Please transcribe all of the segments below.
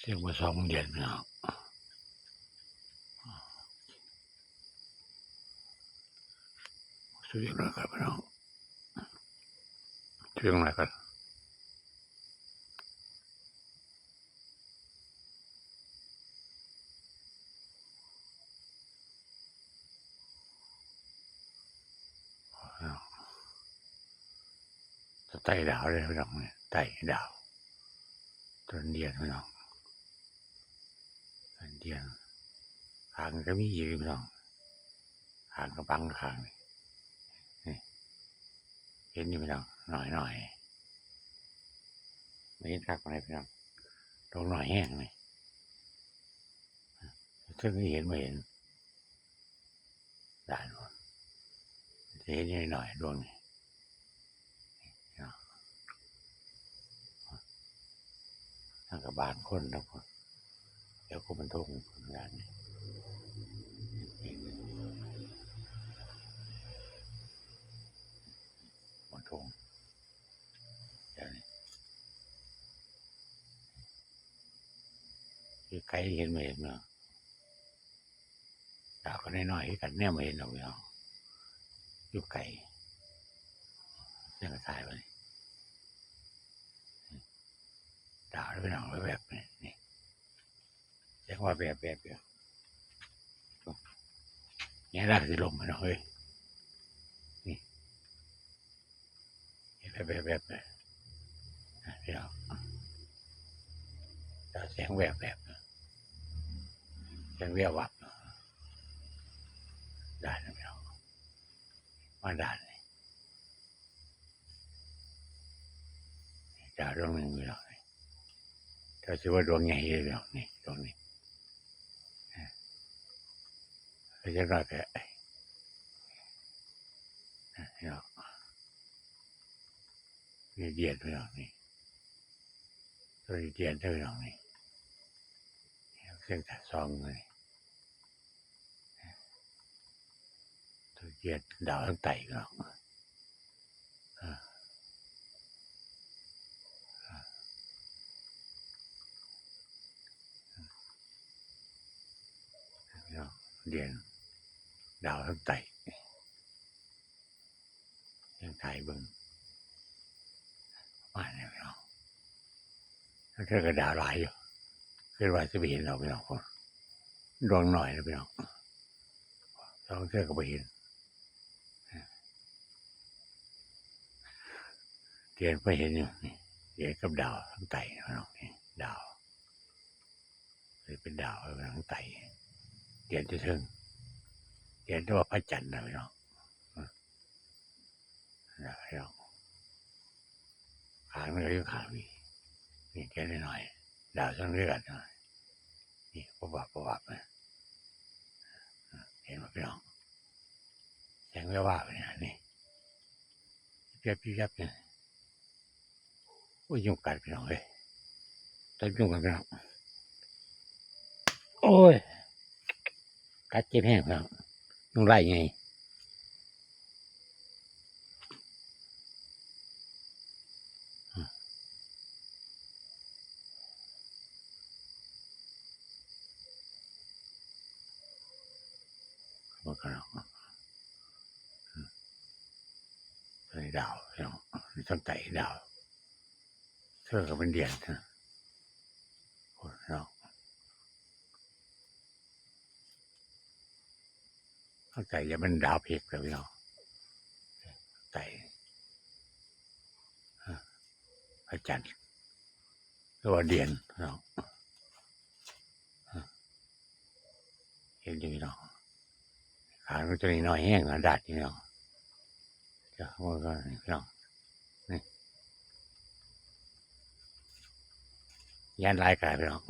เสียงมา2 เดือนแล้วเสียงอะไรกันพี่น้องเสียงอะไรกันจะไต่ดาวเลยพี่น้องเนี่ยไต่ดาวต้นเดียนพี่น้องต้นเดียนหางก็มีอยู่พี่น้องหางก็บังหางนี่เห็นอยู่พี่น้องหน่อยไม่เห็นคักอะไรพี่น้องตรงหน่อยแห้งเลยซึ่งไม่เห็นด่านนู้นจะเห็นหน่อยดวงนี่ทางกับบานคนนะคนเดี๋ยวก็มันทุ่งงานนี่มันทุ่งเดี๋ยวนี้คือใครเห็นไม่เห็นเนาะดาวก็น้อยๆกันแน่ไม่เห็นหรอกเนาะอยู่ไกลเรื่องสายไปดาวไปหนังแบบนี่เรียกว่าแบบเดียวเนี่ยได้สิลมไปหน่อยเฮ้ยนี่แบบเดี๋ยวดาวแสงแบบแสงเวียวับด่านไม่เอามาด่านนี่ดาวดวงหนึ่งไม่เอาถ้าชื่อว่าดวงใหญ่เลยเนาะนี่ดวงนี้เราจะรอดแต่เนาะมีเดียนไปหน่อยนี่ตัวเดียนเท่าหน่อยนี่เครื่องตัดซองเลยตัวเดียนดาวทั้งไต่เนาะเดียนดาวทั้งไต่ยังไทยเบิ่งมาเนี่ยพี่น้องถ้าเธอก็ดาวหลายอยู่คือว่าจะไปเห็นเราพี่น้องคนดวงหน่อยนะพี่น้องลองเธอก็ไปเห็นเดียนไปเห็นอยู่นี่เดียนกับดาวทั้งไต่พี่น้องนี่ดาวเลยเป็นดาวทั้งไต่เดียนจะถึงเดียนที่ว่าพระจันทร์นะพี่น้องนะพี่น้องขางมันก็อยู่ขางนี่แค่หน่อยดาวช่างเลือดหน่อยนี่ประวัตินะเห็นไหมพี่น้องแสงแววว่าเนี่ยนี่ยับเนี่ยโอ้ยยุ่งกัดพี่น้องเลยต้องยุ่งกันพี่น้องโอ้ยกัดเจ็บแห้งพี่น้องยุ่งไล่ไงมันก็ดาวพี่น้องต้องไต่ดาวเธอก็เป็นเดียนนะโอ้ยน้องต้องไต่จะเป็นดาวเพกเลยพี่น้องไต่พระจันทร์ตัวเดียนน้องเห็นดีน้องขางมันจะน้อยแห้งกระดาษนี่น้องจะว่าก็น้องนี่ยันลายกายพี่น้อง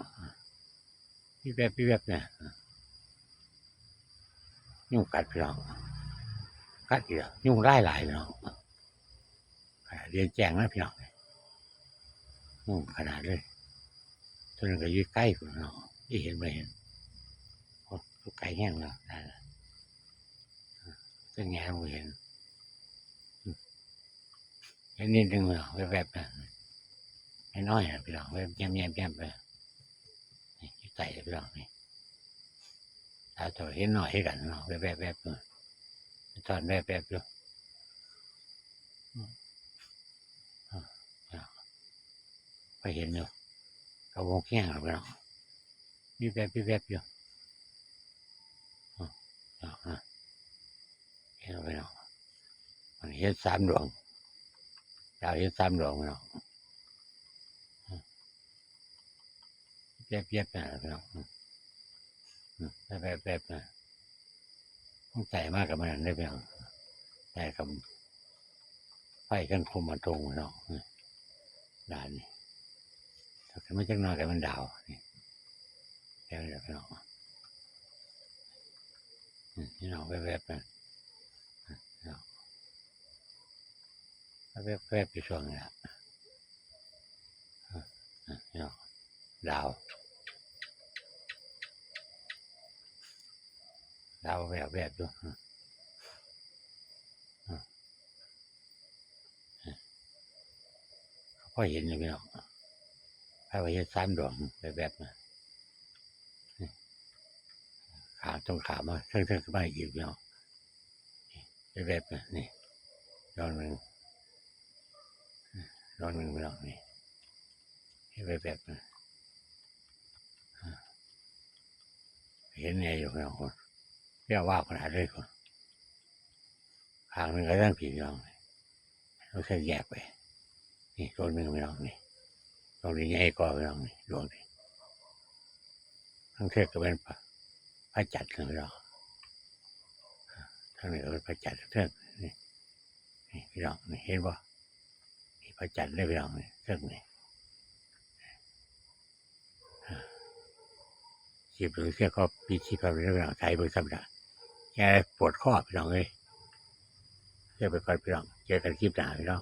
พี่แบบเนี่ยยุ่งกัดพี่น้องกัดเดียวยุ่งไล่หลายพี่น้องเรียนแจ้งนะพี่น้องยุ่งขนาดเลยจนก็ยืดใกล้พี่น้องที่เห็นไม่เห็นลูกไก่แห้งแล้วจะแง่ไม่เห็นเห็นนิดนึงพี่น้องแบบนะน้อยพี่น้องแบบแย้มไป ใส่พี่น้องนี่ถ้าจะเห็นหน่อยให้กันเนาะแวบๆเลยตอนแวบๆอยู่ไปเห็นอยู่กระวงแข้งหรอกพี่น้องมีแวบอยู่เห็นพี่น้องมันเห็น3 ดวงดาวเห็น3 ดวงพี่น้องแวบๆนะพี่น้องแวบนะต้องใจมากกับมันได้พี่น้องใจกับไฟกันคมมาตรงพี่น้องด่านนี่ถ้าเกิดไม่จังนอนกับมันดาวนี่แค่นี้พี่น้องพี่น้องแวบๆนะแวบอยู่ช่วงนี้พี่น้องดาวแวบอยู่พอเห็นอยู่พี่น้องพอเห็น3 ดวงแวบนะขาตรงขามาเทิงขึ้นมาอีกพี่น้องแวบนะนี่ดวงหนึ่งพี่น้องนี่แวบนะเห็นไงอยู่พี่น้องคนเรียกว่าขนาดเลยคนข้างหนึ่งก็เรื่องผีพี่น้องเราแค่แยกไปนี่ดวงหนึ่งพี่น้องนี่ดวงนี้ใหญ่กว่าพี่น้องนี่ดวงนี้ทั้งเทศก็เป็นพระจันทร์พี่น้องทั้งนี้ก็เป็นพระจันทร์เท่านี่พี่น้องนี่เห็นป่ะนี่พระจันทร์ได้พี่น้องนี่เท่านี้ชีพหรือเสี้ยก็ปีชีพเราเรื่องไทยบริษัทนะแกปวดข้อพี่น้องเลยเรียกไปก่อนพี่น้องเจอกันคลิปหน้าพี่น้อง